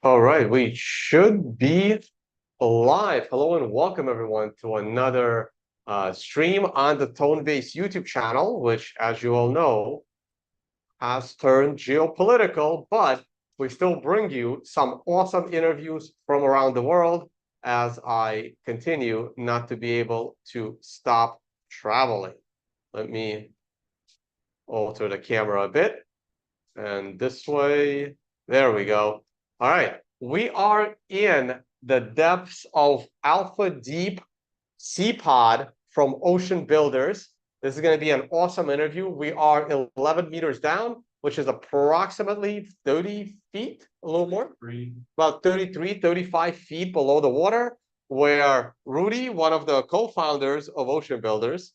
All right, we should be live. Hello and welcome everyone to another stream on the Vays YouTube channel, which, as you all know, has turned geopolitical, but we still bring you some awesome interviews from around the world as I continue not to be able to stop traveling. Let me alter the camera a bit. And this way, there we go. All right, we are in the depths of Alpha Deep SeaPod from Ocean Builders. This is going to be an awesome interview. We are 11 meters down, which is approximately 30 feet, a little more, about 33, 35 feet below the water, where Rudy, one of the co-founders of Ocean Builders,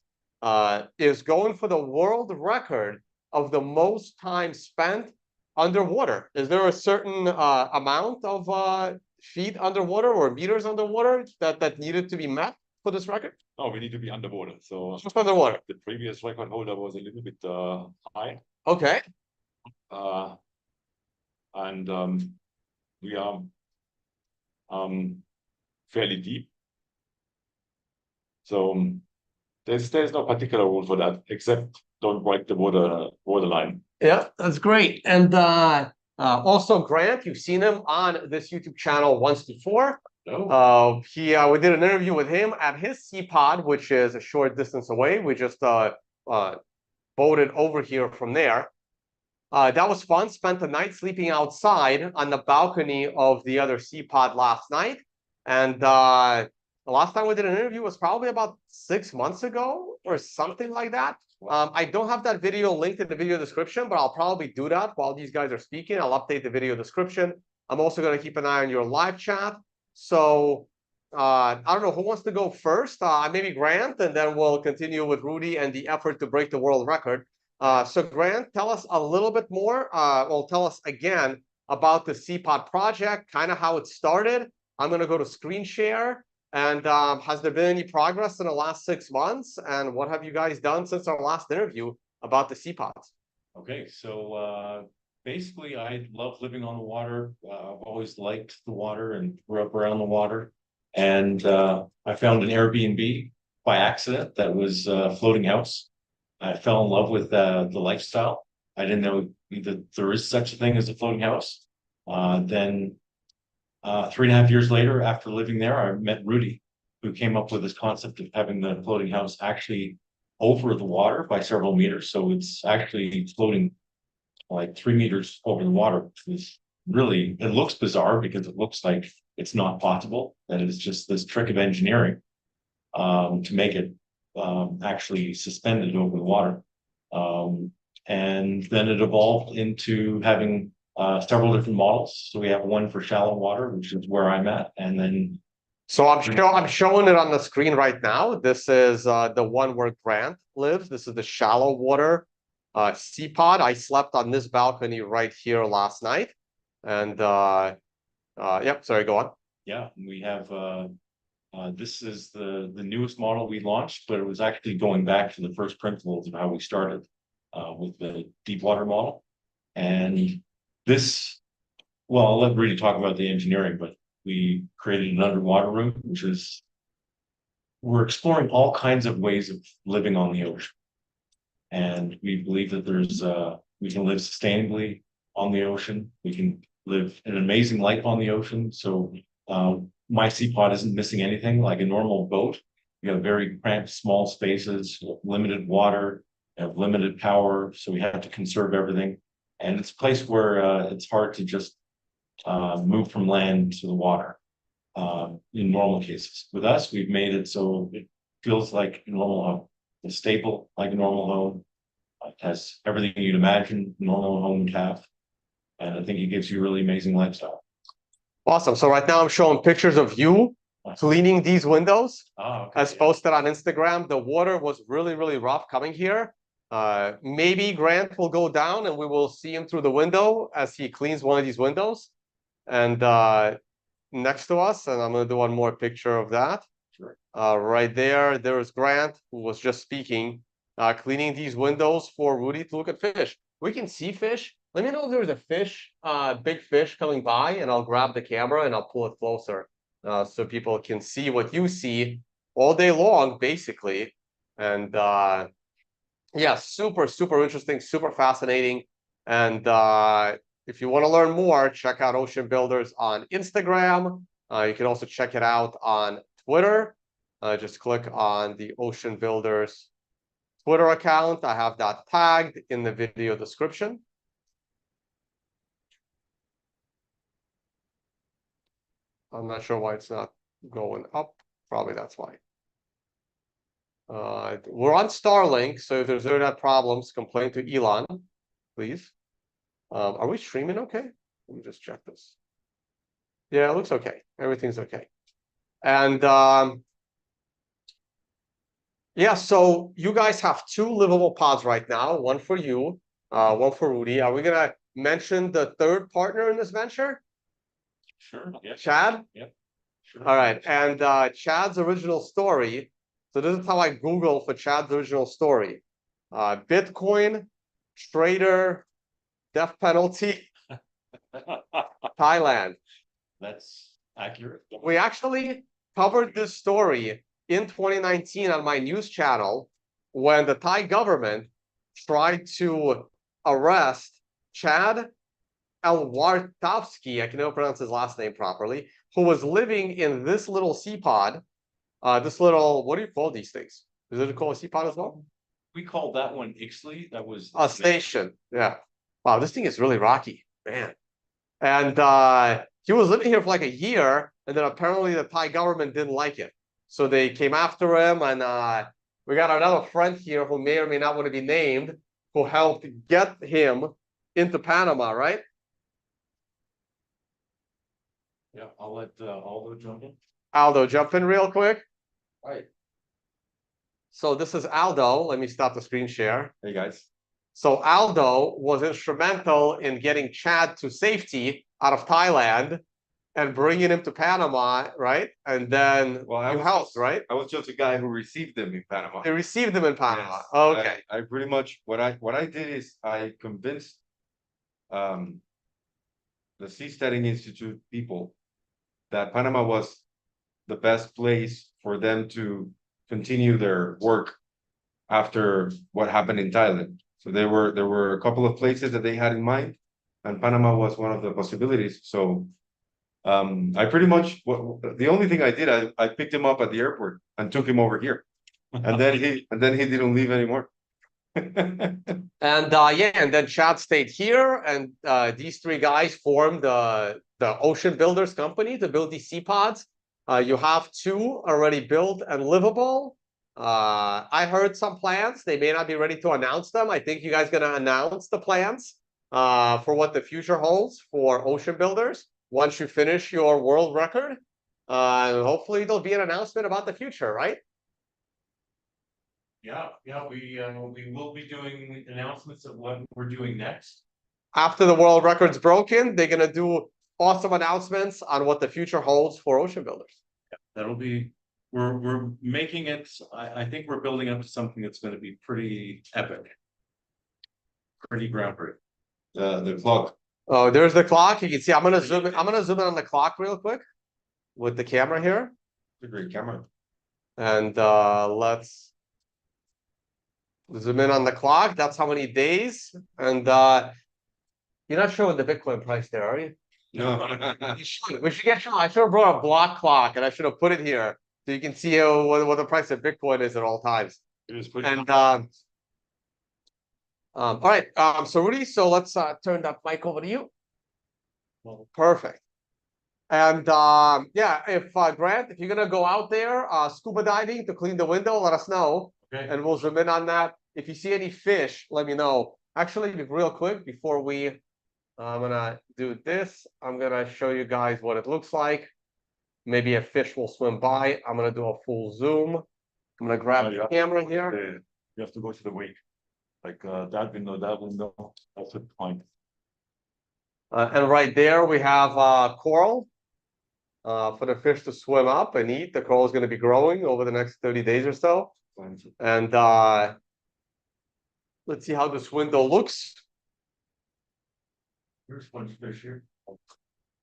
is going for the world record of the most time spent underwater. Is there a certain amount of feet underwater or meters underwater that needed to be met for this record? Oh, we need to be underwater. So Just underwater. the previous record holder was a little bit high, Okay. uh, and we are fairly deep. So there's no particular rule for that, except don't break the waterline. Yeah, that's great. And also Grant, you've seen him on this YouTube channel once before. No. We did an interview with him at his SeaPod, which is a short distance away. We just boated over here from there. That was fun. Spent the night sleeping outside on the balcony of the other SeaPod last night. And the last time we did an interview was probably about 6 months ago or something like that. I don't have that video linked in the video description, but I'll probably do that while these guys are speaking. I'll update the video description. I'm also going to keep an eye on your live chat. So I don't know who wants to go first. Maybe Grant, and then we'll continue with Rudy and the effort to break the world record. So Grant, tell us a little bit more. Well, tell us again about the SeaPod project, kind of how it started. I'm going to go to screen share. And has there been any progress in the last 6 months? And what have you guys done since our last interview about the SeaPods? Okay, so basically, I love living on the water. I've always liked the water and grew up around the water. And I found an Airbnb by accident that was a floating house. I fell in love with the lifestyle. I didn't know that there is such a thing as a floating house. Then 3.5 years later, after living there, I met Rudy, who came up with this concept of having the floating house actually over the water by several meters. So it's actually floating like 3 meters over the water, which is really, it looks bizarre because it looks like it's not possible, that it's just this trick of engineering to make it actually suspended over the water. And then it evolved into having several different models. So we have one for shallow water, which is where I'm at, and then So I'm showing it on the screen right now. This is the one where Grant lives. This is the shallow water SeaPod. I slept on this balcony right here last night. And yep, sorry, go on. yeah, we have this is the newest model we launched, but it was actually going back to the first principles of how we started with the deep water model. And this, well, I'll let Rudy talk about the engineering, but we created an underwater room, which is, we're exploring all kinds of ways of living on the ocean. And we believe that we can live sustainably on the ocean. We can live an amazing life on the ocean. So my SeaPod isn't missing anything like a normal boat. We have very cramped, small spaces, limited water, have limited power. So we have to conserve everything. And it's a place where it's hard to just move from land to the water in normal cases. With us, we've made it so it feels like a normal home. It's stable like a normal home. It has everything you'd imagine a normal home would have. And I think it gives you a really amazing lifestyle. Awesome. So right now I'm showing pictures of you cleaning these windows. Okay, as posted on Instagram. The water was really, really rough coming here. Maybe Grant will go down and we will see him through the window as he cleans one of these windows. And next to us, and I'm going to do one more picture of that. Sure. Right there, there is Grant, who was just speaking, cleaning these windows for Rudy to look at fish. We can see fish Let me know if there's a fish, big fish coming by, and I'll grab the camera and I'll pull it closer, so people can see what you see all day long, basically. And yeah, super, super interesting, super fascinating. And if you want to learn more, check out Ocean Builders on Instagram. You can also check it out on Twitter. Just click on the Ocean Builders Twitter account. I have that tagged in the video description. I'm not sure why it's not going up. Probably that's why. We're on Starlink, so if there's internet problems, complain to Elon, please. Are we streaming okay? Let me just check this. Yeah, it looks okay. Everything's okay. And yeah, so you guys have two livable pods right now, one for you, one for Rudy. Are we gonna mention the third partner in this venture? Sure. Yeah. Chad? Yep. Sure. All right. And Chad's original story. So this is how I Google for Chad's original story. Bitcoin, trader, death penalty, Thailand. That's accurate. We actually covered this story in 2019 on my news channel when the Thai government tried to arrest Chad Elwartovsky, I can never pronounce his last name properly, who was living in this little SeaPod, this little, what do you call these things? Is it called a SeaPod as well? We called that one Ixley. That was A station, yeah. Wow, this thing is really rocky, man. And he was living here for like a year, and then apparently the Thai government didn't like it. So they came after him, and we got another friend here who may or may not want to be named, who helped get him into Panama, right? Yeah, I'll let Aldo jump in. Aldo, jump in real quick. Right. So this is Aldo. Let me stop the screen share. Hey guys. So Aldo was instrumental in getting Chad to safety out of Thailand and bringing him to Panama, right? And then you helped, right? I was just a guy who received them in Panama. They received him in Panama. Yes. Okay. I pretty much what I did is I convinced the Seasteading Institute people that Panama was the best place for them to continue their work after what happened in Thailand. So there were a couple of places that they had in mind, and Panama was one of the possibilities. So I pretty much the only thing I did, I picked him up at the airport and took him over here, and then he didn't leave anymore. And yeah, and then Chad stayed here, and these three guys formed the Ocean Builders company to build these SeaPods. You have two already built and livable. I heard some plans. They may not be ready to announce them. I think you guys are gonna announce the plans for what the future holds for Ocean Builders once you finish your world record. Hopefully there'll be an announcement about the future, right? Yeah, we will be doing announcements of what we're doing next. After the world record's broken, they're gonna do awesome announcements on what the future holds for Ocean Builders. Yeah, that'll be. We're making it. I think we're building up to something that's going to be pretty epic, pretty groundbreaking. The clock. Oh, there's the clock. You can see. I'm gonna zoom in. I'm gonna zoom in on the clock real quick with the camera here. It's a great camera. And let's zoom in on the clock. That's how many days. And you're not showing the Bitcoin price there, are you? No. You should. We should get shown. I should have brought a block clock, and I should have put it here so you can see what the price of Bitcoin is at all times. And all right. So Rudy, so let's turn that mic over to you. Well, perfect. And yeah, if Grant, if you're gonna go out there scuba diving to clean the window, let us know. Okay. And we'll zoom in on that. If you see any fish, let me know. Actually, real quick before we I'm gonna do this. I'm gonna show you guys what it looks like. Maybe a fish will swim by. I'm gonna do a full zoom. I'm gonna grab the camera here. You have to go to the wake, like that window. That's the point. And right there we have coral for the fish to swim up and eat. The coral is going to be growing over the next 30 days or so. And let's see how this window looks. Here's one fish here.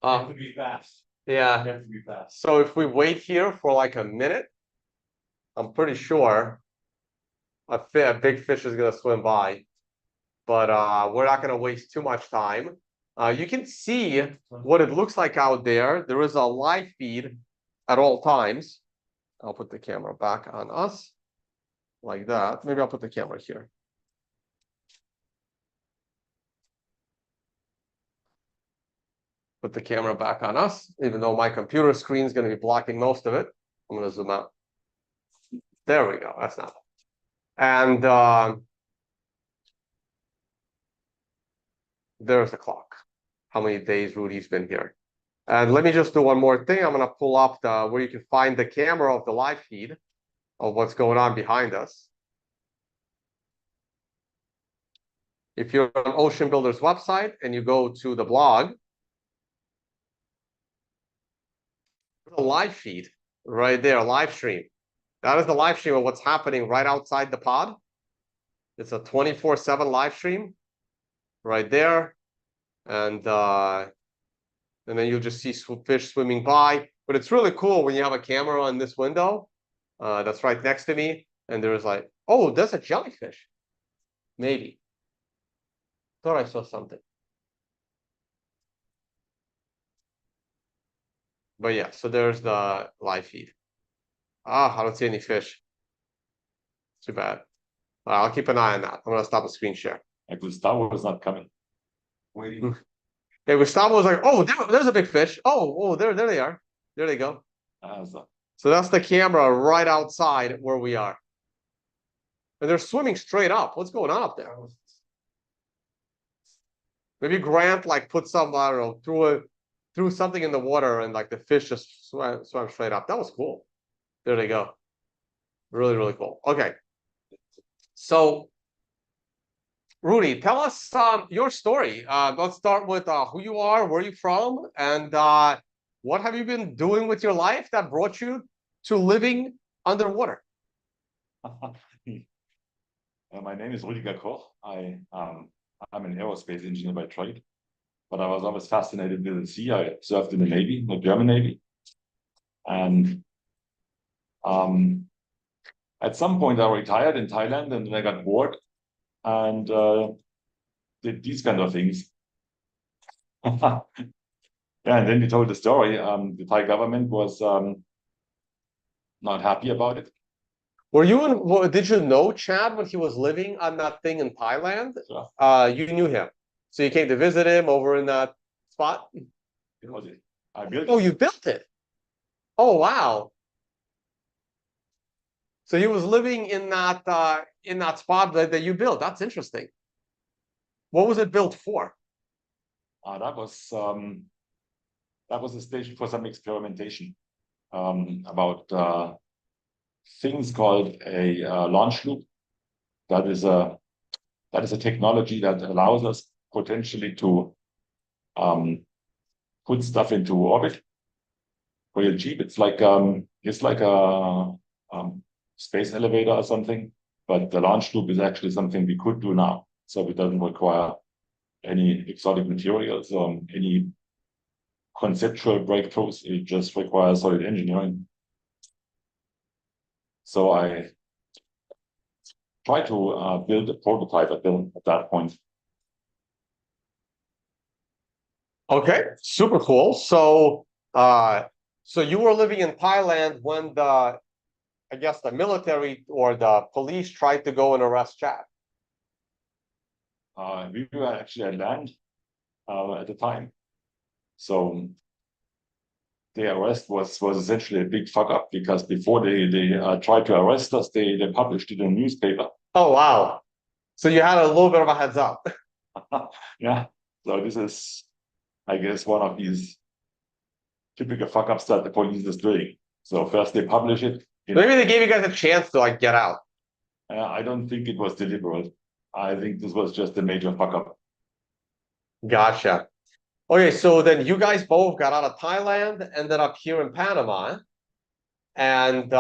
Uh, Be fast. yeah. Have to be fast. So if we wait here for like a minute, I'm pretty sure a big fish is gonna swim by. But we're not gonna waste too much time. You can see what it looks like out there. There is a live feed at all times. I'll put the camera back on us like that. Maybe I'll put the camera here. Put the camera back on us, even though my computer screen is going to be blocking most of it. I'm going to zoom out. There we go. That's not. And there's the clock. How many days Rudy's been here? And let me just do one more thing. I'm going to pull up the where you can find the camera of the live feed of what's going on behind us. If you're on Ocean Builder's website and you go to the blog, the live feed right there, live stream. That is the live stream of what's happening right outside the pod. It's a 24/7 live stream right there. And then you'll just see fish swimming by. But it's really cool when you have a camera on this window that's right next to me. And there's like, oh, there's a jellyfish. Maybe. Thought I saw something. But yeah, so there's the live feed. Ah, I don't see any fish. Too bad. I'll keep an eye on that. I'm gonna stop the screen share. Like Gustavo was not coming. Waiting. Yeah, Gustavo was like, "Oh, there's a big fish. Oh, there they are. There they go." So that's the camera right outside where we are, and they're swimming straight up. What's going on up there? Maybe Grant like put some, I don't know, threw something in the water, and like the fish just swam straight up. That was cool. There they go. Really, really cool. Okay. So, Rudy, tell us your story. Let's start with who you are, where you from, and what have you been doing with your life that brought you to living underwater? My name is Rudiger Koch. I'm an aerospace engineer by trade, but I was always fascinated with the sea. I served in the Navy, the German Navy, and at some point I retired in Thailand, and then I got bored and did these kind of things. Yeah, and then you told the story. The Thai government was not happy about it. Were you in? Did you know Chad when he was living on that thing in Thailand? Sure. You knew him, so you came to visit him over in that spot. I built Oh, it. you built it. Oh, wow. So he was living in that spot that you built. That's interesting. What was it built for? That was a station for some experimentation about things called a launch loop. That is a technology that allows us potentially to put stuff into orbit real cheap. It's like a space elevator or something, but the launch loop is actually something we could do now. So it doesn't require any exotic materials or any conceptual breakthroughs. It just requires solid engineering. So I tried to build a prototype at that point. Okay, super cool. So you were living in Thailand when I guess the military or the police tried to go and arrest Chad. We were actually at land at the time. So the arrest was essentially a big fuck up, because before they tried to arrest us, they published it in a newspaper. Oh, wow. So you had a little bit of a heads up. Yeah. So this is, I guess, one of these typical fuck ups that the police is doing. So first they publish it. Maybe they gave you guys a chance to like get out. I don't think it was deliberate. I think this was just a major fuck up. Gotcha. Okay, so then you guys both got out of Thailand, ended up here in Panama, and you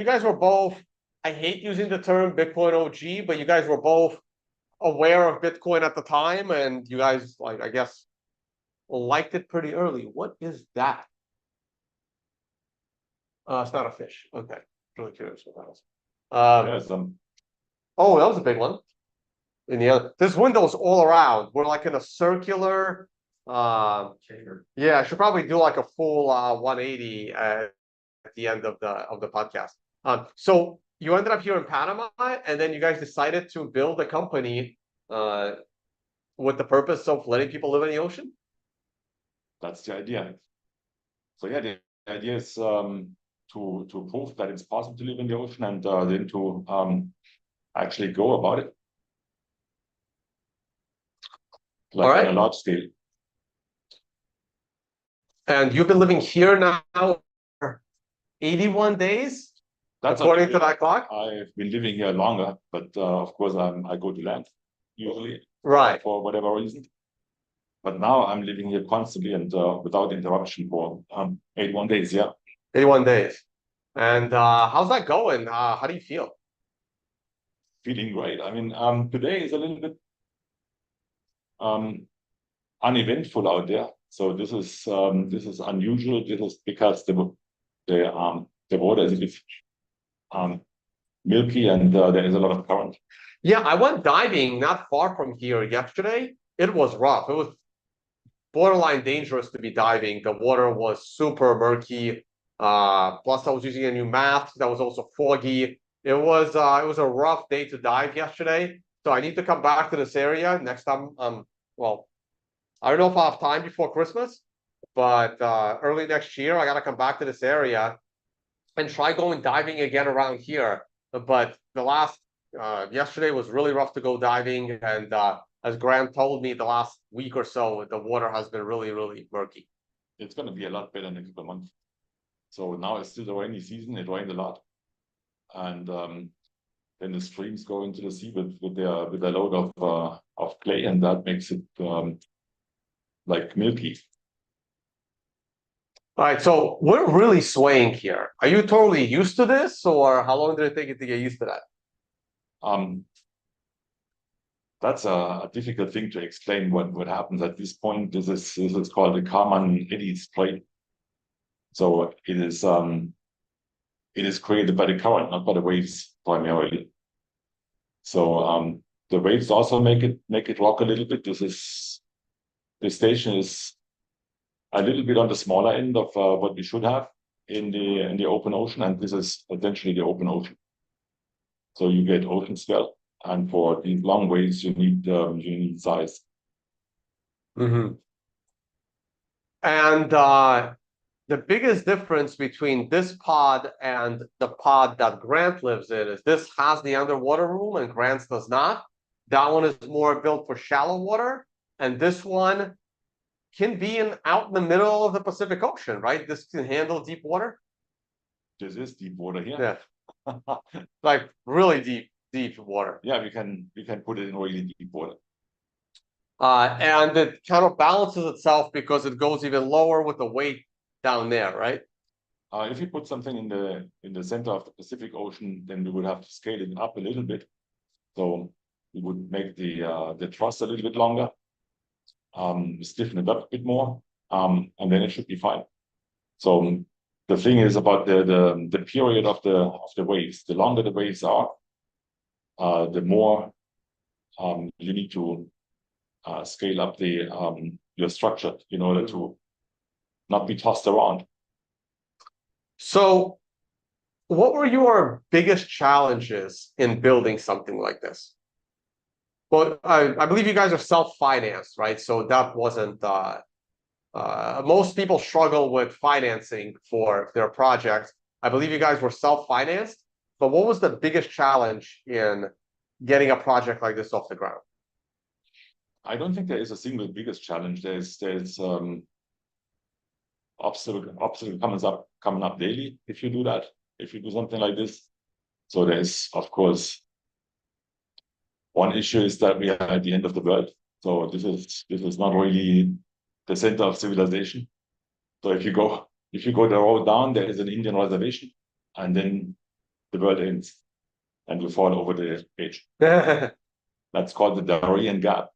guys were both, I hate using the term Bitcoin OG, but you guys were both aware of Bitcoin at the time, and you guys, like, I guess, liked it pretty early. What is that? It's not a fish. Okay, really curious what that was. There's some Oh, that was a big one. In the other, there's windows all around. We're like in a circular. Yeah, I should probably do like a full 180 at the end of the podcast. So you ended up here in Panama, and then you guys decided to build a company uh, with the purpose of letting people live in the ocean. that's the idea. So yeah, the idea is to prove that it's possible to live in the ocean and then to actually go about it All like on right. a large scale. And you've been living here now for 81 days, That's according to okay. that clock. I've been living here longer, but of course I go to land usually Right. for whatever reason. But now I'm living here constantly and without interruption for 81 days. Yeah, 81 days. And how's that going? How do you feel? feeling great. I mean, today is a little bit um, uneventful out there. So this is unusual. This is because the water is a bit milky and there is a lot of current. Yeah, I went diving not far from here yesterday. It was rough. It was borderline dangerous to be diving. The water was super murky. Plus, I was using a new mask that was also foggy. It was a rough day to dive yesterday. So I need to come back to this area next time. Well, I don't know if I'll have time before Christmas, but early next year I gotta come back to this area and try going diving again around here. But the last yesterday was really rough to go diving, and as Grant told me, the last week or so, the water has been really, really murky. It's going to be a lot better in a couple of months. So now it's still the rainy season. It rained a lot, and then the streams go into the sea with a load of clay, and that makes it like milky. All right, so we're really swaying here. Are you totally used to this, or how long did it take you to get used to that? Um, that's a difficult thing to explain what happens at this point. This is called the Karman eddy spray. So it is created by the current, not by the waves primarily. So the waves also make it rock a little bit. The station is a little bit on the smaller end of what we should have in the open ocean, and this is essentially the open ocean. So you get ocean swell, and for these long waves, you need size. Mm-hmm. And the biggest difference between this pod and the pod that Grant lives in is this has the underwater room and Grant's does not. That one is more built for shallow water, and this one can be out in the middle of the Pacific Ocean, right? This can handle deep water. This is deep water here. Yeah, like really deep water. Yeah, we can put it in really deep water. And it kind of balances itself because it goes even lower with the weight down there, right? If you put something in the center of the Pacific Ocean, then we would have to scale it up a little bit. So we would make the truss a little bit longer, stiffen it up a bit more, and then it should be fine. So the thing is about the period of the waves. The longer the waves are, the more you need to scale up your structure in order to not be tossed around. So, what were your biggest challenges in building something like this? Well, I believe you guys are self-financed, right? So that wasn't most people struggle with financing for their projects. I believe you guys were self-financed, but what was the biggest challenge in getting a project like this off the ground? I don't think there is a single biggest challenge. There's obstacle coming up daily if you do that, if you do something like this. So there's of course one issue is that we are at the end of the world. So this is not really the center of civilization. So if you go the road down, there is an Indian reservation, and then the world ends and you fall over the edge. That's called the Darien Gap.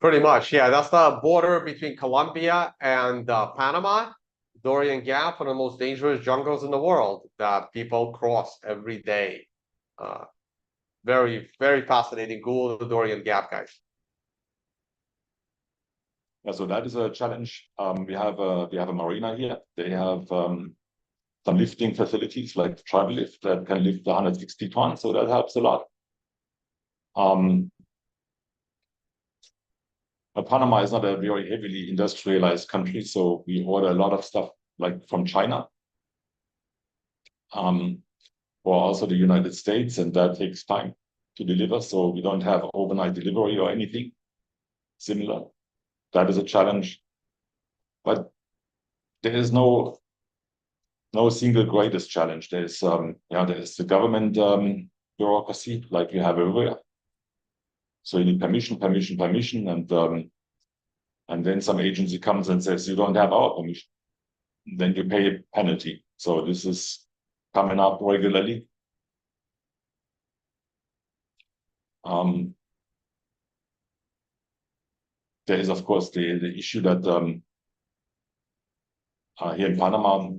Pretty much, yeah. That's the border between Colombia and Panama. Darien Gap, one of the most dangerous jungles in the world that people cross every day. Very, very fascinating. Google the Darien Gap, guys. Yeah, so that is a challenge. We have a marina here. They have some lifting facilities like the travel lift that can lift 160 tons, so that helps a lot. Panama is not a very heavily industrialized country, so we order a lot of stuff like from China, or also the United States, and that takes time to deliver. So we don't have overnight delivery or anything similar. That is a challenge, but there is no single greatest challenge. There's there's the government bureaucracy like we have everywhere. So you need permission, and then some agency comes and says you don't have our permission. Then you pay a penalty. So this is coming up regularly. There is, of course, the issue that here in Panama,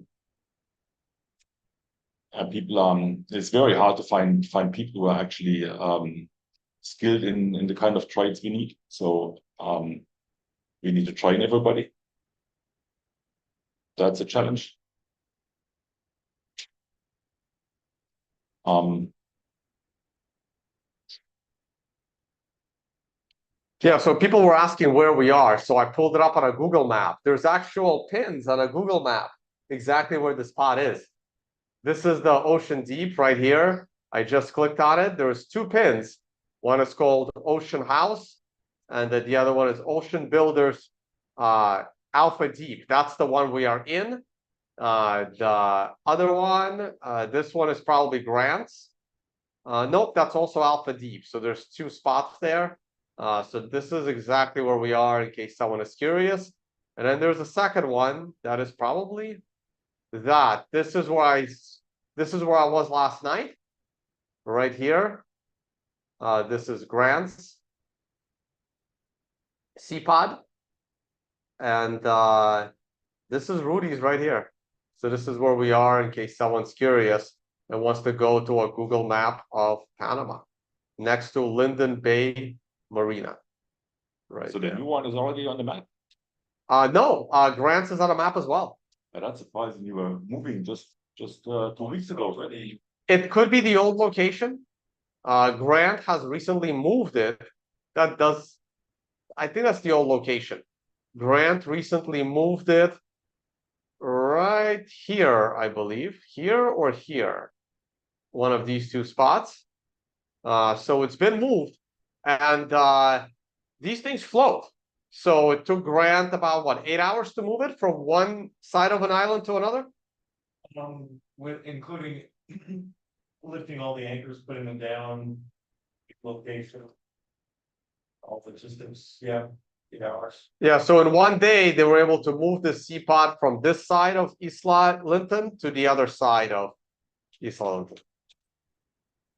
people it's very hard to find people who are actually skilled in the kind of trades we need. So we need to train everybody. That's a challenge. Yeah, so people were asking where we are. So I pulled it up on a Google map. There's actual pins on a Google map, exactly where the spot is. This is the ocean deep right here. I just clicked on it. There's two pins. One is called Ocean House, and the other one is Ocean Builders Alpha Deep. That's the one we are in. The other one, this one is probably Grants. Nope, that's also Alpha Deep. So there's two spots there. So this is exactly where we are in case someone is curious. And then there's a second one that is probably that. This is where I was last night, right here. This is Grant's SeaPod, and this is Rudy's right here. So this is where we are in case someone's curious and wants to go to a Google map of Panama, next to Linden Bay Marina. Right. So the new one is already on the map. No, Grant's is on a map as well. That's surprising. You were moving just 2 weeks ago already. It could be the old location. Grant has recently moved it. I think that's the old location. Grant recently moved it right here, I believe. Here or here. One of these two spots. So it's been moved. And these things float. So it took Grant about 8 hours to move it from one side of an island to another? With including lifting all the anchors, putting them down, location, all the systems, 8 hours. Yeah, so in one day they were able to move the SeaPod from this side of Isla Linton to the other side of Isla Linton.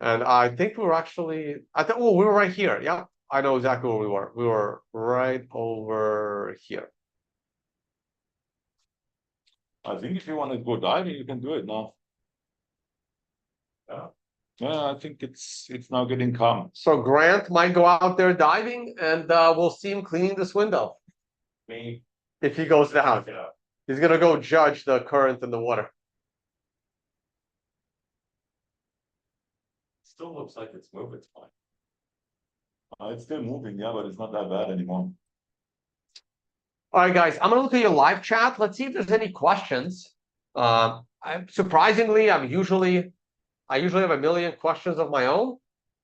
And I think we were actually, we were right here. Yeah, I know exactly where we were. We were right over here. I think if you want to go diving, you can do it now. Yeah, I think it's now getting calm. So Grant might go out there diving, and we'll see him cleaning this window. Me, If he goes down, he's gonna go judge the current in the water. still looks like it's moving fine. It's still moving, yeah, but it's not that bad anymore. All right, guys, I'm gonna look at your live chat. Let's see if there's any questions. Surprisingly, I usually have a million questions of my own.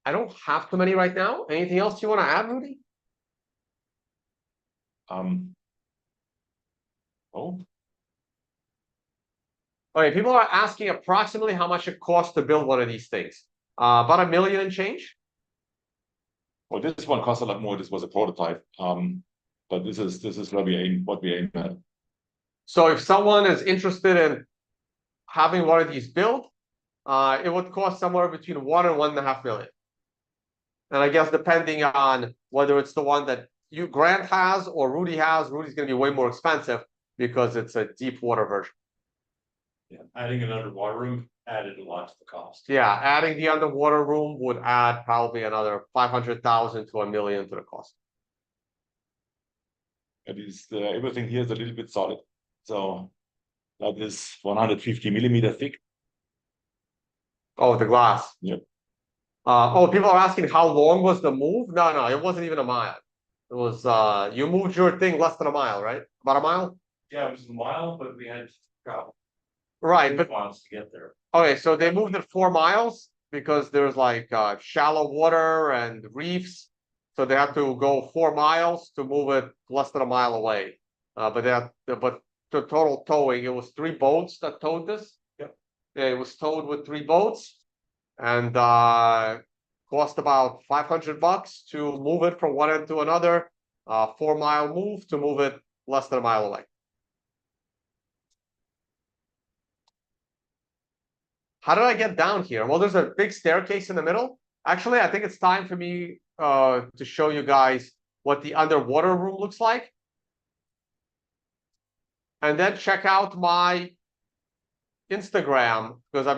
I don't have too many right now. Anything else you want to add, Rudy? Okay, people are asking approximately how much it costs to build one of these things. About $1 million and change. Well, this one costs a lot more. This was a prototype. But this is what we aim at. So if someone is interested in having one of these built, it would cost somewhere between 1 and 1.5 million. And I guess depending on whether it's the one that Grant has or Rudy has, Rudy's gonna be way more expensive because it's a deep water version. Yeah, adding an underwater room added a lot to the cost. Yeah, adding the underwater room would add probably another 500,000 to $1 million to the cost. It is everything here is a little bit solid. So that is 150 millimeter thick. Oh, the glass. Yep. Oh, people are asking how long was the move? No, it wasn't even a mile. It was you moved your thing less than a mile, right? About a mile? Yeah, it was a mile, but we had to travel Right, but miles to get there. okay, so they moved it 4 miles because there's like shallow water and reefs. So they have to go 4 miles to move it less than a mile away. But the total towing, it was 3 boats that towed this. Yep. Yeah, it was towed with 3 boats and cost about $500 to move it from one end to another. 4 mile move to move it less than a mile away. How did I get down here? Well, there's a big staircase in the middle. Actually, I think it's time for me to show you guys what the underwater room looks like. And then check out my Instagram because I've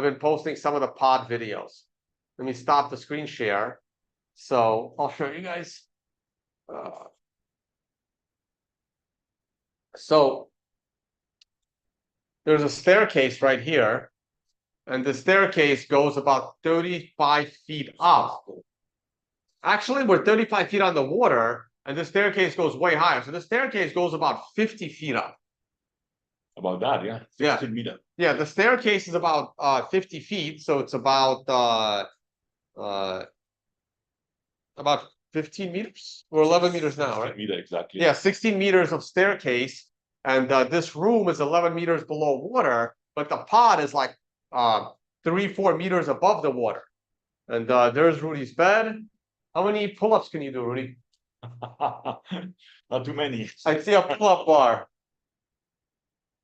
been posting some of the pod videos. Let me stop the screen share. So I'll show you guys. So there's a staircase right here. And the staircase goes about 35 feet up. Actually, we're 35 feet on the water, and the staircase goes way higher. So the staircase goes about 50 feet up. About that, yeah. Yeah. 16 meter. Yeah, the staircase is about 50 feet, so it's about 15 meters. We're 11 meters now, right? Meter exactly. Yeah, 16 meters of staircase, and this room is 11 meters below water, but the pod is like 3-4 meters above the water. And there's Rudy's bed. How many pull-ups can you do, Rudy? Not too many. I see a pull-up bar.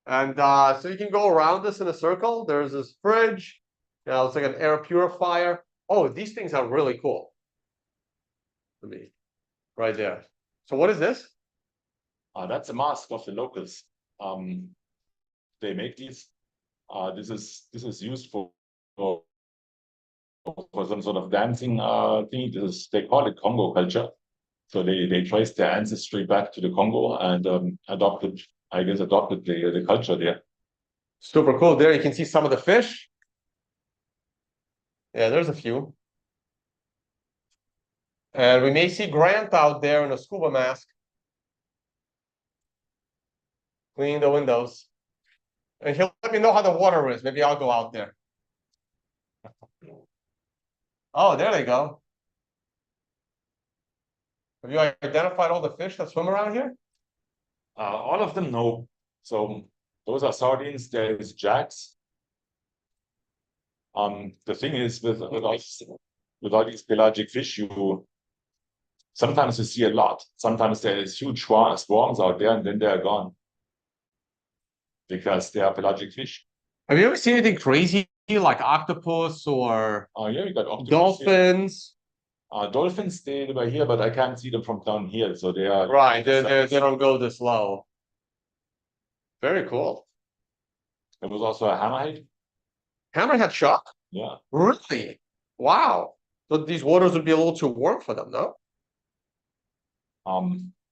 And so you can go around this in a circle. There's this fridge. It's like an air purifier. Oh, these things are really cool. Let me right there. So what is this? That's a mask of the locals. They make these. This is used for some sort of dancing thing. They call it Congo culture. So they trace their ancestry back to the Congo and adopted the culture there. Super cool. There you can see some of the fish. Yeah, there's a few. And we may see Grant out there in a scuba mask. Cleaning the windows. And he'll let me know how the water is. Maybe I'll go out there. Oh, there they go. Have you identified all the fish that swim around here? All of them, no. So those are sardines. There is jacks. The thing is with all these pelagic fish, sometimes you see a lot. Sometimes there is huge swarms out there, and then they are gone because they are pelagic fish. Have you ever seen anything crazy like octopus or Yeah, you got octopus dolphins? Dolphins, they were here, but I can't see them from down here, so they are Right, they don't go this low. Very cool. There was also a hammerhead. Hammerhead shark? Yeah. Really? Wow. So these waters would be a little too warm for them, no?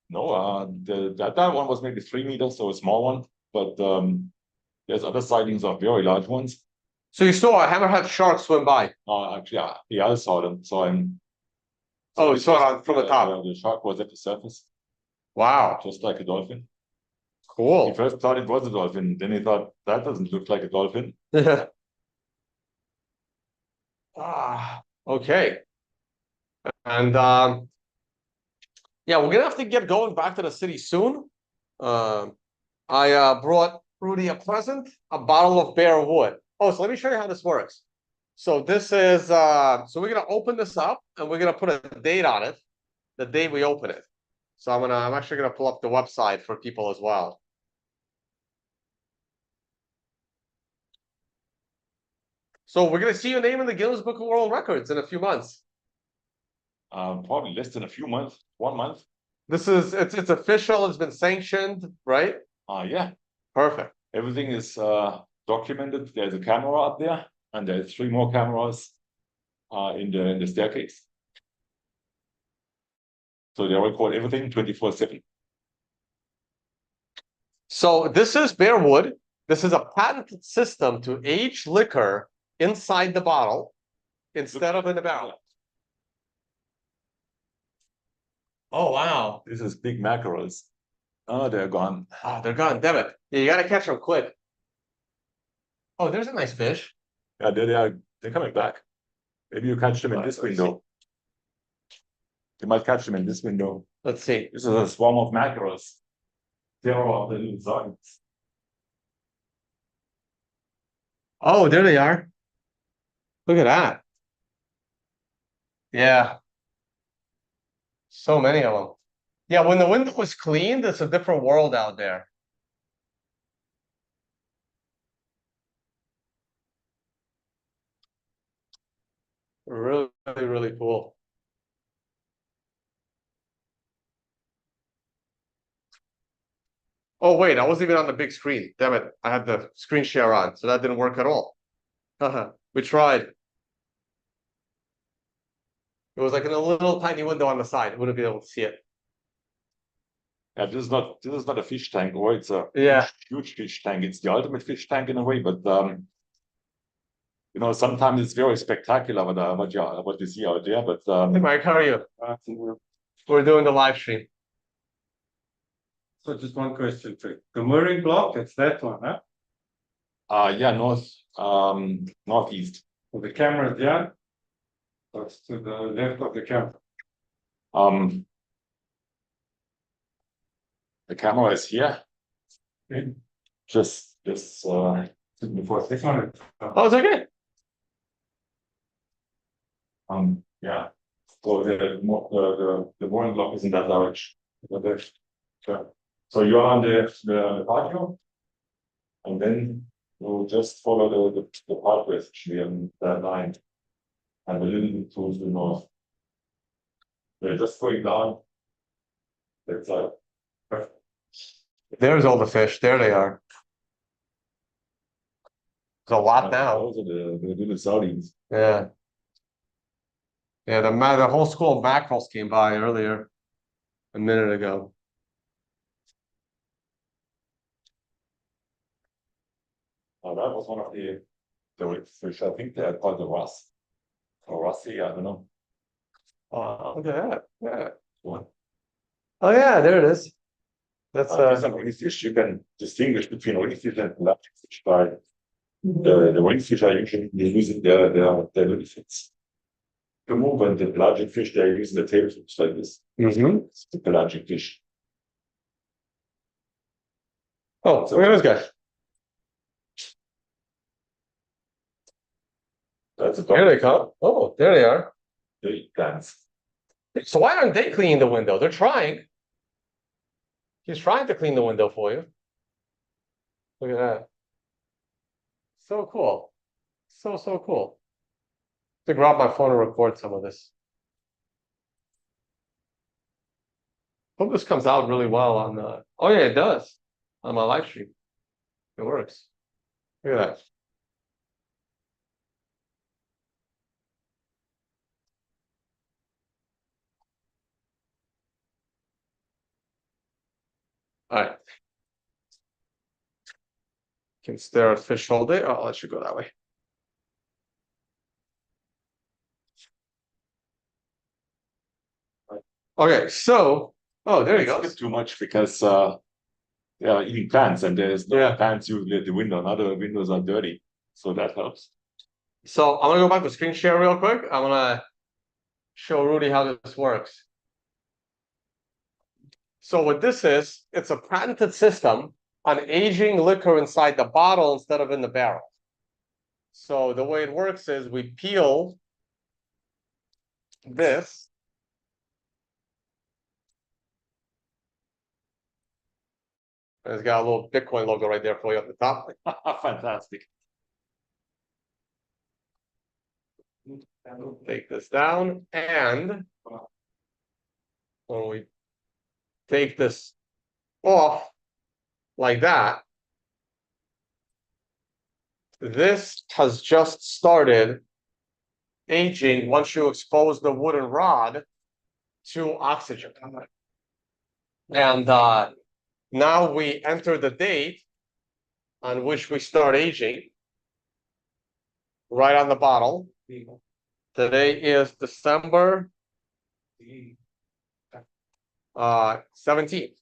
No, that one was maybe 3 meters, so a small one. But there's other sightings of very large ones. So you saw a hammerhead shark swim by? Actually, yeah, I saw them. Oh, you saw it from the top. The shark was at the surface. Wow. Just like a dolphin. Cool. He first thought it was a dolphin. Then he thought, that doesn't look like a dolphin. Okay. And yeah, we're gonna have to get going back to the city soon. I brought Rudy a present, a bottle of bare wood. Oh, so let me show you how this works. So this is so we're gonna open this up and we're gonna put a date on it, the day we open it. So I'm actually gonna pull up the website for people as well. So we're gonna see your name in the Guinness Book of World Records in a few months. Probably less than a few months, 1 month. It's official, it's been sanctioned, right? Yeah, Perfect. everything is documented. There's a camera up there, and there's 3 more cameras in the staircase. So they record everything 24/7. So this is bare wood. This is a patented system to age liquor inside the bottle instead of in the barrel. Oh wow. This is big mackerels. Oh, they're gone. Oh, they're gone. Damn it. Yeah, you gotta catch them quick. Oh, there's a nice fish. Yeah, they are. They're coming back. Maybe you catch them in this window. You might catch them in this window. Let's see. This is a swarm of mackerels. Terror of the little sardines. Oh, there they are. Look at that. Yeah. So many of them. Yeah, when the window was cleaned, it's a different world out there. Really, really cool. Oh, wait, I wasn't even on the big screen. Damn it. I had the screen share on, so that didn't work at all. Haha, we tried. It was like in a little tiny window on the side. I wouldn't be able to see it. Yeah, this is not a fish tank, or it's a Yeah. huge fish tank. It's the ultimate fish tank in a way, but you know, sometimes it's very spectacular what you see out there. But Hey, Mike, how are you? I think We're doing the live stream. So just one question, Trick. The mooring block, it's that one, huh? yeah, northeast. So the camera is there. So it's to the left of the camera. Um, the camera is here. Okay. Just before This one is. Oh, it's okay. yeah. So the mooring block is in that direction. So you're on the patio, and then you just follow the pathway in that line, and a little bit to the north. They're just going down. That's There's all the fish. There they are. There's a lot now. those are the little sardines. Yeah. Yeah, the whole school of mackerels came by earlier, a minute ago. That was one of the fish. I think they're called the Russ or Russie. I don't know. Oh, look at that. Yeah. One. Oh yeah, there it is. That's Some ring fish you can distinguish between ring fish and pelagic fish by the ring fish are usually using their little fins to move, and the pelagic fish they're using the tail fins like this. It's the pelagic fish. Oh, so look at this guy. That's a Here they come. Oh, there they are. They eat plants. So why aren't they cleaning the window? They're trying. He's trying to clean the window for you. Look at that. So cool. So cool. To grab my phone and record some of this. Hope this comes out really well on the. Oh yeah, it does. On my live stream. It works. Look at that. All right. Can stare at fish all day. Oh, I'll let you go that way. Okay, so there you go. It's too much because they are eating plants, and there's no plants usually at the window. Now the windows are dirty, so that helps. So I'm gonna go back to screen share real quick. I'm gonna show Rudy how this works. So what this is, it's a patented system on aging liquor inside the bottle instead of in the barrel. So the way it works is we peel this. And it's got a little Bitcoin logo right there for you at the top. Fantastic. take this down, and when we take this off like that, this has just started aging once you expose the wooden rod to oxygen. And now we enter the date on which we start aging, right on the bottle. Today is December 17th.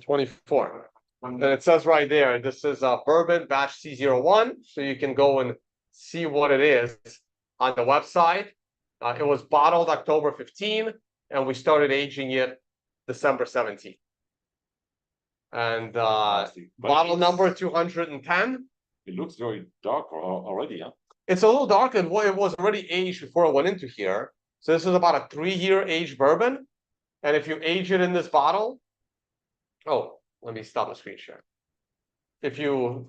24. And it says right there, this is a bourbon batch C01, so you can go and see what it is on the website. It was bottled October 15, and we started aging it December 17. And bottle number 210. It looks very dark already, huh? It's a little dark, and it was already aged before I went into here. So this is about a 3-year aged bourbon. And if you age it in this bottle, let me stop the screen share.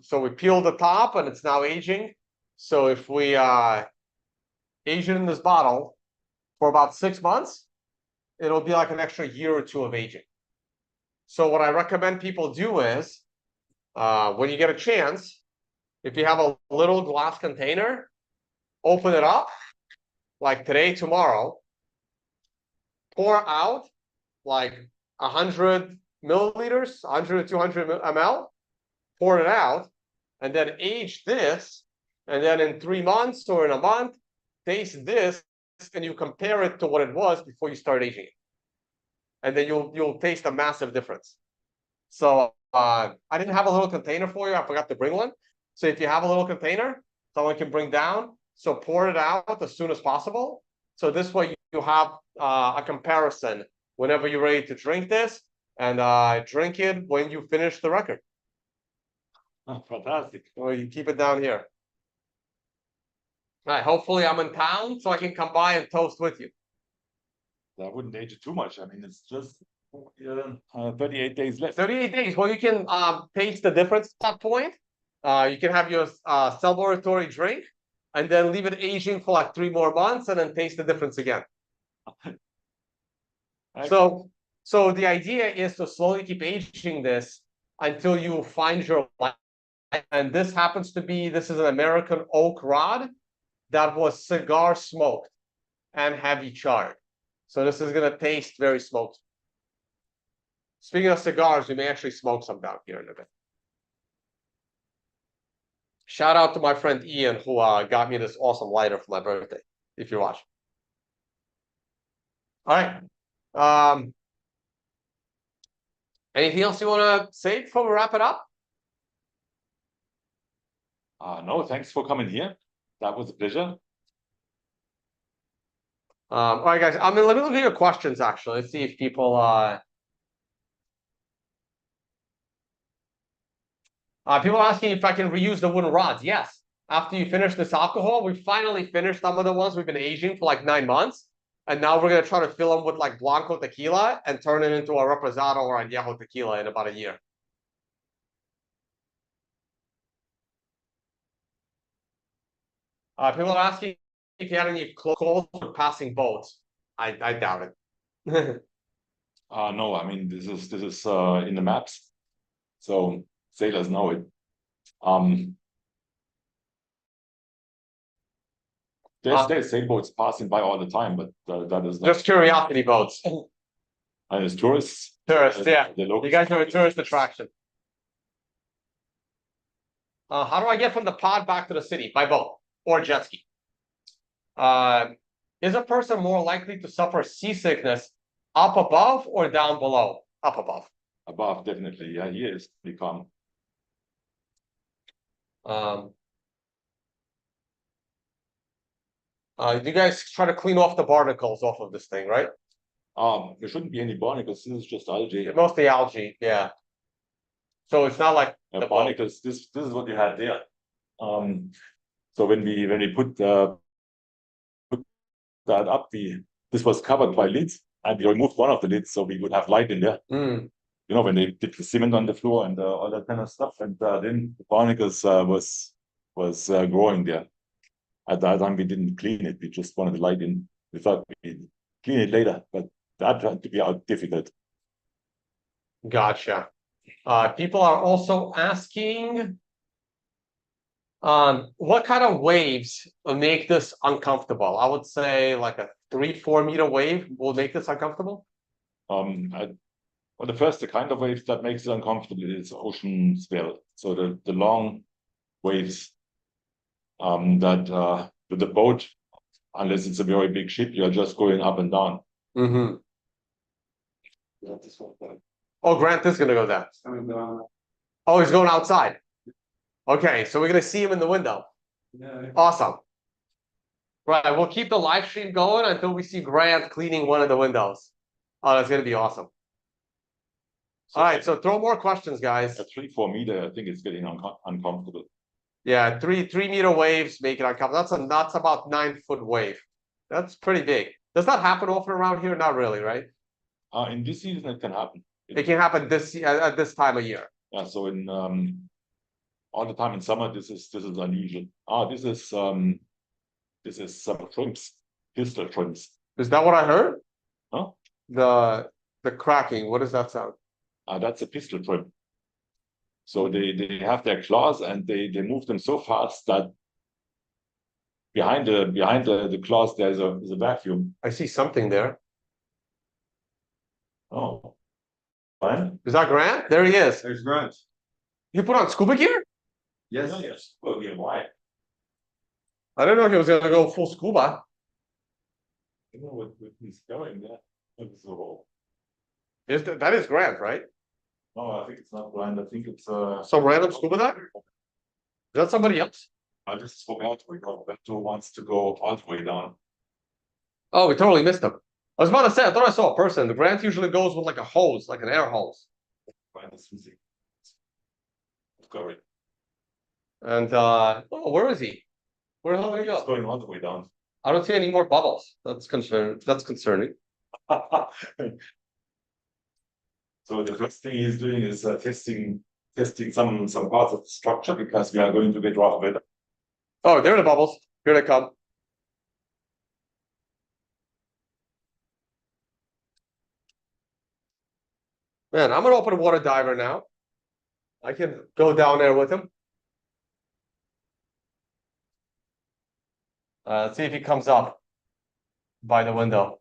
So we peel the top and it's now aging. So if we age it in this bottle for about 6 months, it'll be like an extra year or 2 of aging. So what I recommend people do is, when you get a chance, if you have a little glass container, open it up, like today, tomorrow, pour out like 100 milliliters, 100 to 200 ml, pour it out, and then age this, and then in 3 months or in a month, taste this, and you compare it to what it was before you start aging it. And then you'll taste a massive difference. So I didn't have a little container for you. I forgot to bring one. So if you have a little container, someone can bring down. So pour it out as soon as possible. So this way you have a comparison whenever you're ready to drink this, and drink it when you finish the record. Oh, fantastic. Or you keep it down here. All right. Hopefully I'm in town so I can come by and toast with you. I wouldn't age it too much. I mean, it's just 38 days left. 38 days. Well, you can taste the difference at that point. You can have your celebratory drink and then leave it aging for like 3 more months and then taste the difference again. So the idea is to slowly keep aging this until you find your life. And this happens to be, this is an American oak rod that was cigar smoked and heavy charred. So this is going to taste very smoked. Speaking of cigars, we may actually smoke some down here in a bit. Shout out to my friend Ian, who got me this awesome lighter for my birthday, if you watch. All right. Anything else you want to say before we wrap it up? No, thanks for coming here. That was a pleasure. All right, guys. Let me look at your questions, actually. Let's see if people people are asking if I can reuse the wooden rods. Yes. After you finish this alcohol, we finally finished some of the ones we've been aging for like 9 months. And now we're going to try to fill them with like Blanco tequila and turn it into a Reposado or Añejo tequila in about a year. People are asking if you had any calls for passing boats. I doubt it. No, I mean, this is in the maps. So sailors know it. There's sailboats passing by all the time, but that is not just curiosity boats. And it's tourists. Tourists, yeah. You guys are a tourist attraction. How do I get from the pod back to the city? By boat or jet ski? Is a person more likely to suffer seasickness up above or down below? Up above. Above, definitely. Yeah, he is. Be calm. You guys try to clean off the barnacles off of this thing, right? There shouldn't be any barnacles. This is just algae. Mostly algae, yeah. So it's not like the barnacles. This is what you had there. So when we put that up, this was covered by lids, and we removed one of the lids so we would have light in there. Mm. You know, when they did the cement on the floor and all that kind of stuff, and then the barnacles was was growing there. At that time, we didn't clean it. We just wanted to light in. We thought we'd clean it later, but that turned to be out difficult. Gotcha. People are also asking, what kind of waves will make this uncomfortable? I would say like a 3-4 meter wave will make this uncomfortable. Well, the kind of waves that makes it uncomfortable is ocean swell. So the long waves that with the boat, unless it's a very big ship, you're just going up and down. Mm-hmm. Oh, Grant is gonna go down. Oh, he's going outside. Okay, so we're gonna see him in the window. Yeah. Awesome. Right, we'll keep the live stream going until we see Grant cleaning one of the windows. Oh, that's gonna be awesome. All right, so throw more questions, guys. At 3-4 meter, I think it's getting uncomfortable. Yeah, 3 meter waves make it uncomfortable. That's about 9-foot wave. That's pretty big. Does that happen often around here? Not really, right? In this season, it can happen. It can happen at this time of year. Yeah, so in all the time in summer, this is unusual. This is some shrimps, pistol shrimps. Is that what I heard? Huh? The cracking. What does that sound? That's a pistol shrimp. So they have their claws and they move them so fast that behind the claws there's a vacuum. I see something there. Oh, fine. Is that Grant? There he is. There's Grant. You put on scuba gear? Yes. Yes. Well, yeah, why? I don't know if he was gonna go full scuba. You know what he's going there. So, That is Grant, right? no, I think it's not blind. I think it's Some random scuba diver? Is that somebody else? I just forgot Roberto wants to go all the way down. Oh, we totally missed him. I was about to say, I thought I saw a person. The Grant usually goes with like a hose, like an air hose. Find this music. Go it. And oh, where is he? Where the hell did he It's go? going all the way down. I don't see any more bubbles. That's concerning. So the first thing he's doing is testing some parts of the structure because we are going to get rough weather. Oh, there are the bubbles. Here they come. Man, I'm an open water diver now. I can go down there with him. Let's see if he comes up by the window.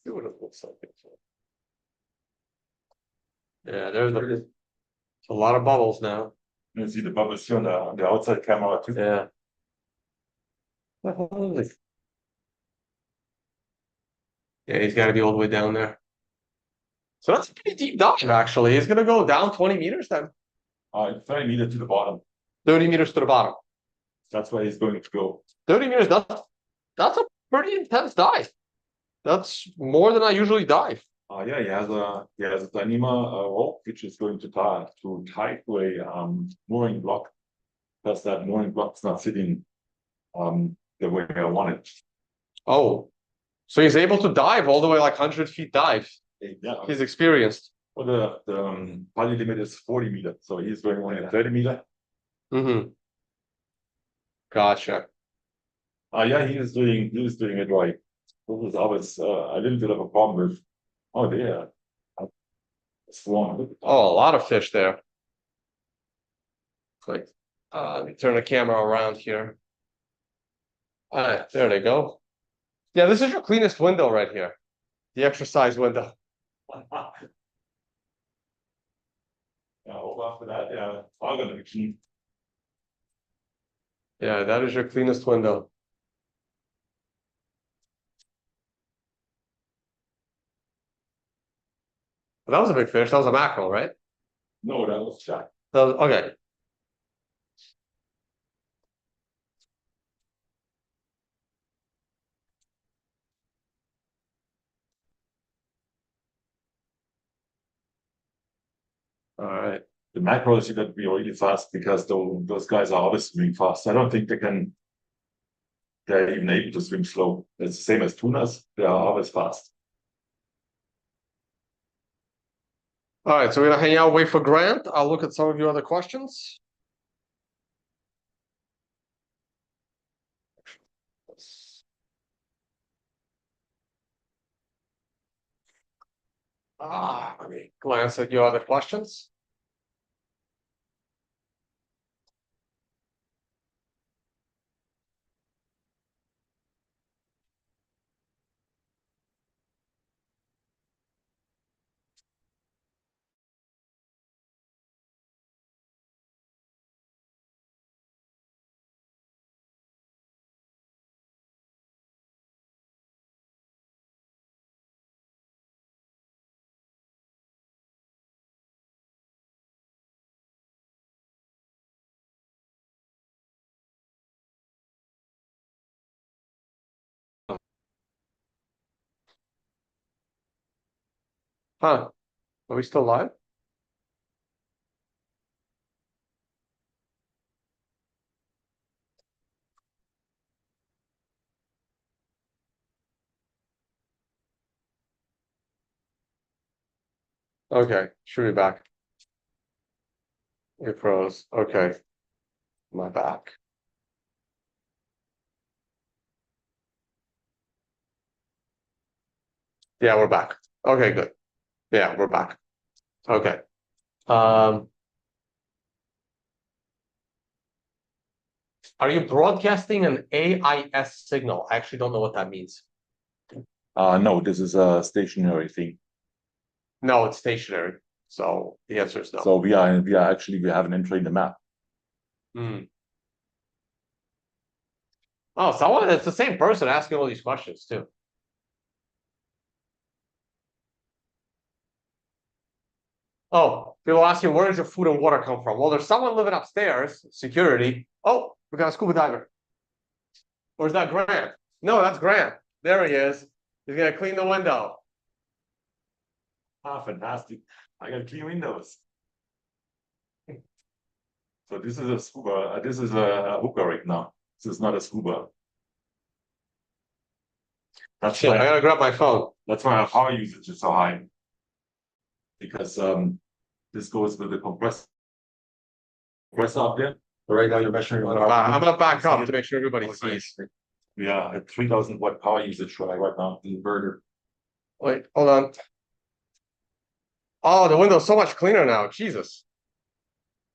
See what it looks like. Yeah, there's a lot of bubbles now. You see the bubbles here on the outside camera too. Yeah. What the hell is it? Yeah, he's got to be all the way down there. So that's a pretty deep dive, actually. He's going to go down 20 meters then. It's 30 meters to the bottom. 30 meters to the bottom. That's where he's going to go. 30 meters, that's a pretty intense dive. That's more than I usually dive. Yeah, he has a Dyneema rope which is going to tie to a mooring block because that mooring block's not sitting the way I want it. Oh, so he's able to dive all the way like 100 feet dive. Yeah. He's experienced. Well, the poly limit is 40 meters, so he's going only at 30 meter. Mm-hmm. Gotcha. Yeah, he is doing it right. This was always a little bit of a problem with. Oh, there. Swarm. Oh, a lot of fish there. Like, let me turn the camera around here. There they go. Yeah, this is your cleanest window right here. The exercise window. Yeah, over after that, yeah, it's all gonna be clean. Yeah, that is your cleanest window. That was a big fish. That was a mackerel, right? No, that was Jack. Okay. All right. the macros, you got to be really fast because those guys are always swimming fast. I don't think they're even able to swim slow. It's the same as tunas. They are always fast. All right, so we're gonna hang out, wait for Grant. I'll look at some of your other questions. Let me glance at your other questions. Huh? Are we still live? Okay, should be back. It froze. Okay, am I back? Yeah, we're back. Okay, good. Yeah, we're back. Okay. Are you broadcasting an AIS signal? I actually don't know what that means. No, this is a stationary thing. No, it's stationary. So the answer is no. So we haven't entered the map. Hmm. Oh, it's the same person asking all these questions too. Oh, people ask you, where does your food and water come from? Well, there's someone living upstairs, security. Oh, we got a scuba diver. Or is that Grant? No, that's Grant. There he is. He's gonna clean the window. Ah, fantastic. I got clean windows. So this is a scuba, this is a hooker right now. This is not a scuba. That's Shit, I why gotta grab my phone. our power usage is so high. Because this goes with the compressor up there. Right now you're measuring. I'm gonna back up to make sure everybody sees. We are at 3,000 watt power usage right now. Inverter. Wait, hold on. Oh, the window's so much cleaner now. Jesus.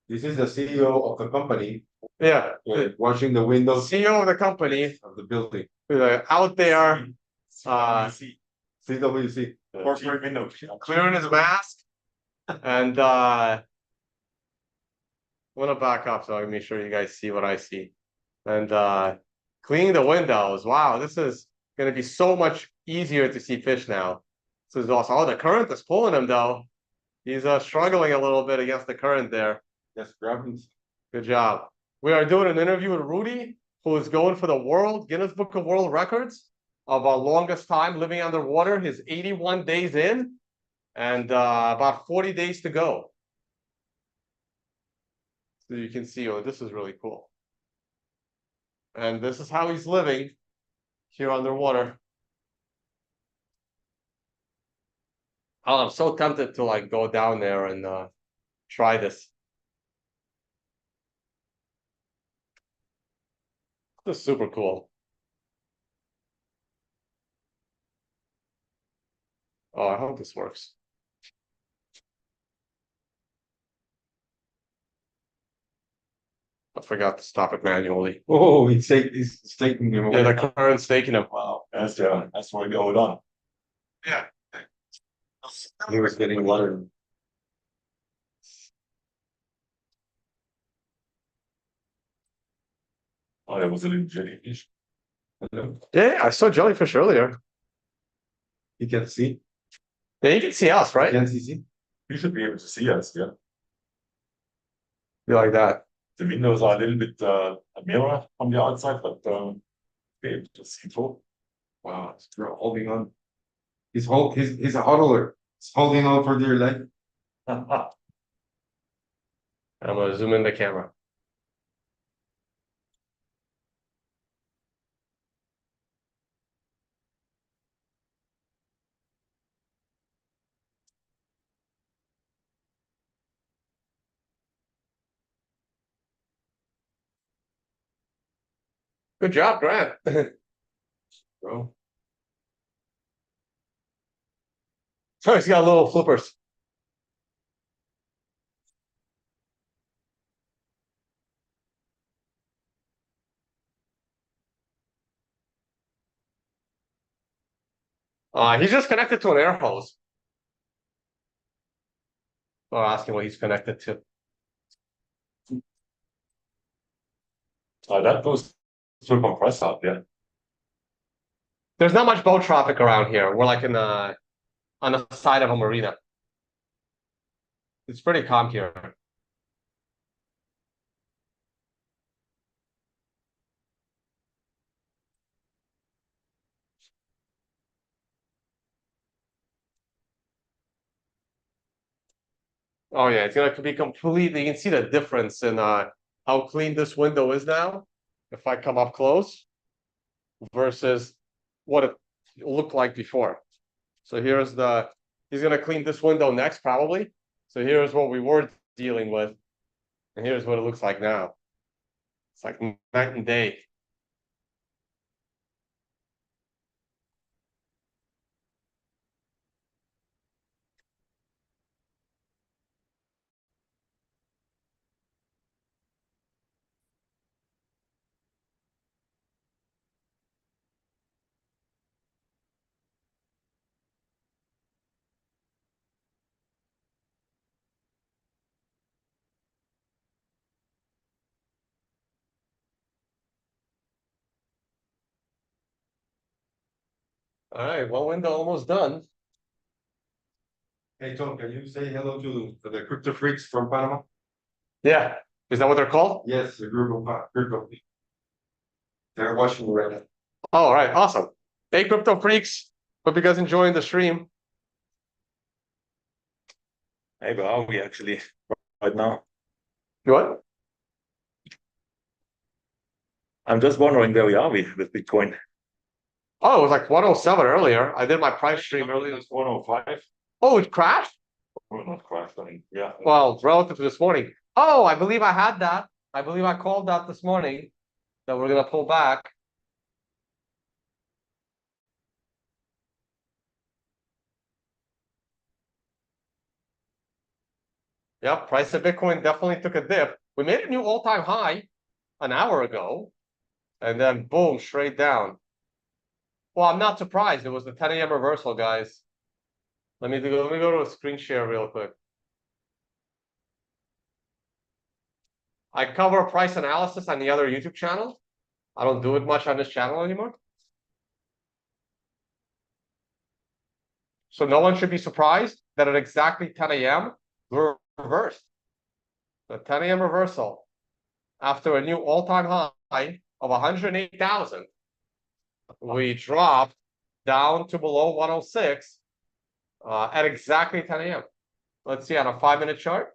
This is the CEO of the company, Yeah. The washing the windows CEO of the company of the building. out there CWC. Corporate window. clearing his mask. And I'm gonna back up so I can make sure you guys see what I see. And cleaning the windows. Wow, this is gonna be so much easier to see fish now. This is awesome. Oh, the current is pulling him though. He's struggling a little bit against the current there. Yes, grabbing. Good job. We are doing an interview with Rudy, who is going for the Guinness Book of World Records of our longest time living underwater. He's 81 days in and about 40 days to go. So you can see, oh, this is really cool. And this is how he's living here underwater. Oh, I'm so tempted to like go down there and try this. This is super cool. Oh, I hope this works. I forgot to stop it manually. Oh, he's taking him away. Yeah, the current's taking him. Wow, that's where we hold on. Yeah. He was getting water. Oh, that was a little jellyfish. Yeah, I saw jellyfish earlier. He can see. Yeah, you can see us, right? Can he see? You should be able to see us, yeah. Be like that. The windows are a little bit a mirror from the outside, but be able to see through. Wow, he's holding on. He's a hodler. He's holding on for dear life. I'm gonna zoom in the camera. Good job, Grant. Bro. So he's got little flippers. He's just connected to an air hose. I'll ask him what he's connected to. That goes to a compressor, yeah. There's not much boat traffic around here. We're like in on the side of a marina. It's pretty calm here. Oh yeah, it's gonna be completely. You can see the difference in how clean this window is now. If I come up close versus what it looked like before. So here's he's gonna clean this window next probably. So here's what we were dealing with, and here's what it looks like now. It's like night and day. All right, one window almost done. Hey, Tom, can you say hello to the crypto freaks from Panama? Yeah, is that what they're called? Yes, the group of crypto. They're watching right now. Oh, all right, awesome. Hey, crypto freaks. Hope you guys enjoying the stream. Hey, where are we actually right now? What? I'm just wondering where we are with Bitcoin. Oh, it was like 107 earlier. I did my price stream earlier. It's 105. Oh, it crashed? Well, not crashed, I mean, yeah. Well, relative to this morning. Oh, I believe I had that. I believe I called that this morning that we're gonna pull back. Yep, price of Bitcoin definitely took a dip. We made a new all-time high an hour ago, and then boom, straight down. Well, I'm not surprised. It was the 10 a.m. reversal, guys. Let me go to a screen share real quick. I cover price analysis on the other YouTube channel. I don't do it much on this channel anymore. So no one should be surprised that at exactly 10 a.m. we're reversed. The 10 a.m. reversal after a new all-time high of 108,000. We dropped down to below 106 at exactly 10 a.m. Let's see on a 5-minute chart.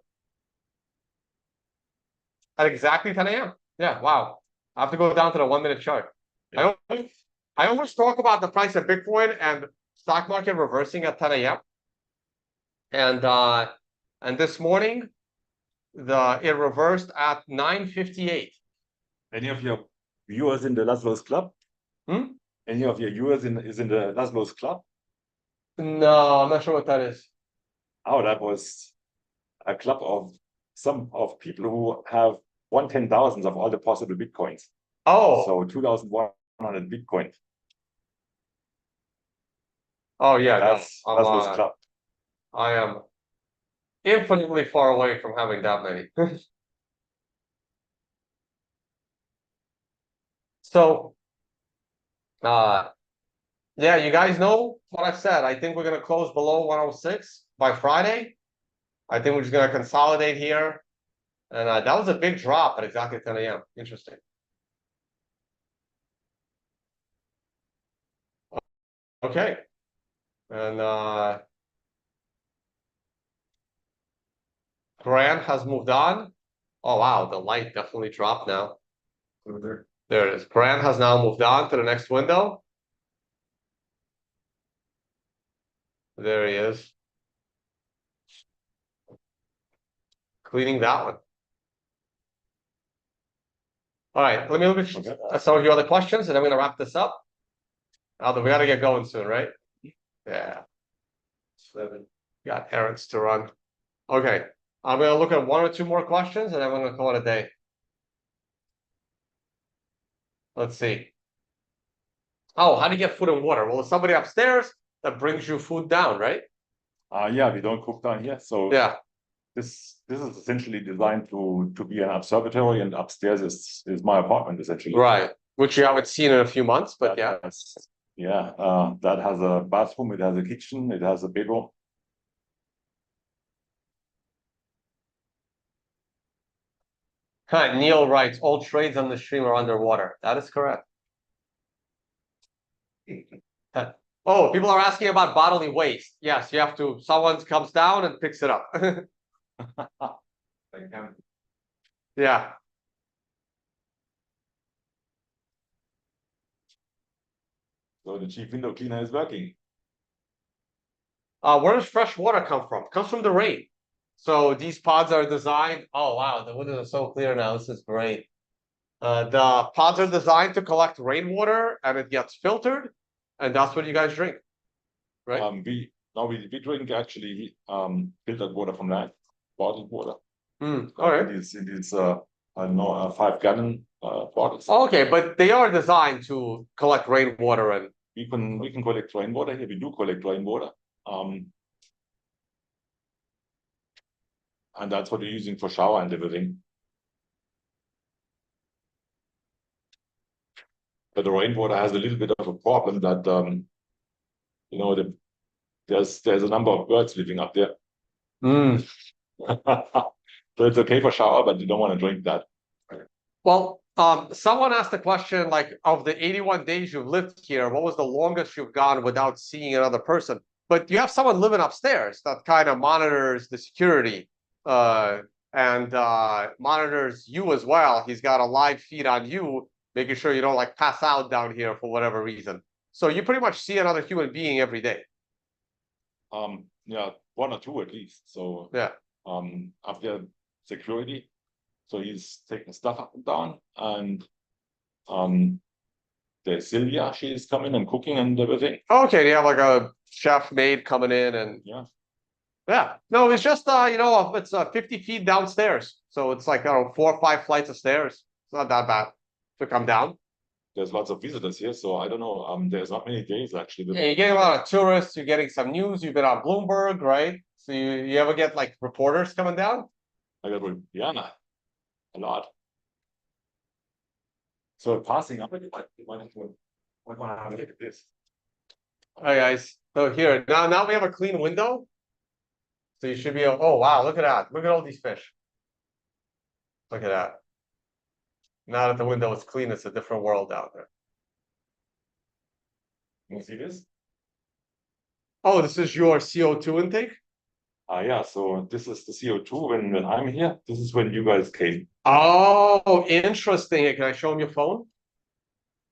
At exactly 10 a.m. Yeah, wow. I have to go down to the 1-minute chart. Yeah. I always talk about the price of Bitcoin and stock market reversing at 10 a.m. And this morning, it reversed at 9:58. Any of your viewers in the Laszlo's Club? Hmm? Any of your viewers is in the Laszlo's Club? No, I'm not sure what that is. Oh, that was a club of some of people who have 1/10,000 of all the possible Bitcoins. Oh, So 2,100 Bitcoin. oh yeah, no, That's Laszlo's Club. I am infinitely far away from having that many. So, yeah, you guys know what I said. I think we're gonna close below 106 by Friday. I think we're just gonna consolidate here. And that was a big drop at exactly 10 a.m. Interesting. Okay. And Grant has moved on. Oh wow, the light definitely dropped now. Over There it is. Grant has now moved on to the next window. There he is. Cleaning that one. All right, let me look at some of your other questions, and I'm gonna wrap this up. Although we gotta get going soon, right? Yeah. 7. Got errands to run. Okay, I'm gonna look at 1 or 2 more questions, and then I'm gonna call it a day. Let's see. Oh, how do you get food and water? Well, there's somebody upstairs that brings you food down, right? Yeah, we don't cook down here, so Yeah, this is essentially designed to be an observatory, and upstairs is my apartment essentially. right. Which you haven't seen in a few months, but yeah. That has a bathroom, it has a kitchen, it has a bedroom. Hi, Neil writes, all trades on the stream are underwater. That is correct. Oh, people are asking about bodily waste. Yes, you have to, someone comes down and picks it up. Yeah. So the chief window cleaner is working. Where does fresh water come from? It comes from the rain. So these pods are designed. Oh wow, the windows are so clear now. This is great. The pods are designed to collect rainwater, and it gets filtered, and that's what you guys drink, right? We drink actually filtered water from that, bottled water. All right. It is I don't know, 5-gallon bottles. Okay, but they are designed to collect rainwater, and We can collect rainwater here. We do collect rainwater. And that's what we're using for shower and everything. But the rainwater has a little bit of a problem that you know, there's a number of birds living up there. So it's okay for shower, but you don't want to drink that. Well, someone asked the question, like, of the 81 days you've lived here, what was the longest you've gone without seeing another person? But you have someone living upstairs that kind of monitors the security, and monitors you as well. He's got a live feed on you, making sure you don't like pass out down here for whatever reason. So you pretty much see another human being every day. Yeah, 1 or 2 at least. So Yeah. up there, security. So he's taking stuff up and down, and there's Sylvia. She's coming and cooking and everything. Okay, you have like a chef maid coming in, and yeah. No, it's just it's 50 feet downstairs, so it's like 4 or 5 flights of stairs. It's not that bad to come down. There's lots of visitors here, so I don't know. There's not many days actually. Yeah, you're getting a lot of tourists. You're getting some news. You've been on Bloomberg, right? So you ever get like reporters coming down? I got with Diana a lot. So passing up, you might want to have a look at this. All right, guys. So here now we have a clean window. So you should be. Oh wow! Look at that! Look at all these fish. Look at that. Now that the window is clean, it's a different world out there. You see this? Oh, this is your CO2 intake? Yeah, so this is the CO2 when I'm here. This is when you guys came. Oh, interesting. Can I show them your phone?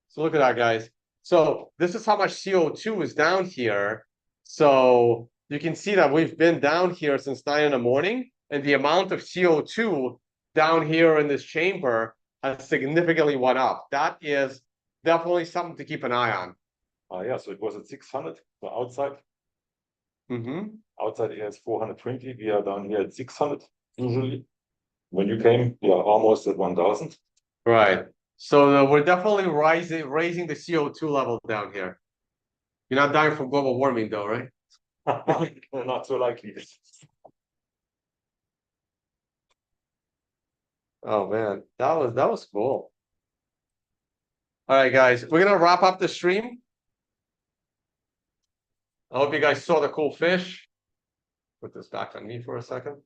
So look at that, guys. So this is how much CO2 is down here. So you can see that we've been down here since 9 in the morning, and the amount of CO2 down here in this chamber has significantly went up. That is definitely something to keep an eye on. Yeah, so it was at 600. So outside. Outside it has 420. We are down here at 600 usually. When you came, we are almost at 1000. Right. So we're definitely raising the CO2 level down here. You're not dying from global warming though, right? Not so likely. Oh man, that was cool. All right, guys, we're gonna wrap up the stream. I hope you guys saw the cool fish. Put this back on me for a second.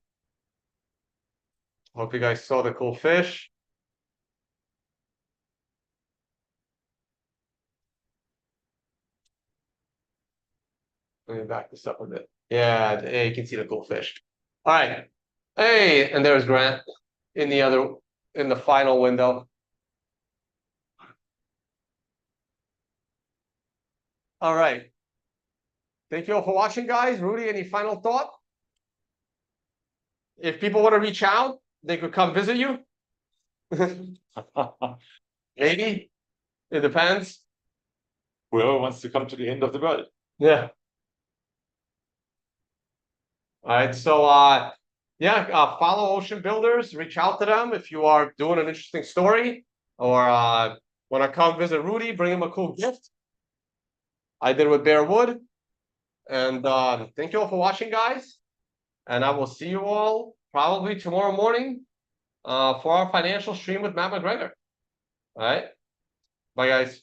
Hope you guys saw the cool fish. Let me back this up a bit. Yeah, you can see the cool fish. All right. Hey, and there's Grant. in the final window. All right. Thank you all for watching, guys. Rudy, any final thought? If people want to reach out, they could come visit you. Maybe. It depends. Whoever wants to come to the end of the world. Yeah. All right. So follow Ocean Builders, reach out to them if you are doing an interesting story or want to come visit Rudy, bring him a cool gift. I did with Bear Wood. And thank you all for watching, guys. And I will see you all probably tomorrow morning for our financial stream with Matt McGregor. All right. Bye, guys.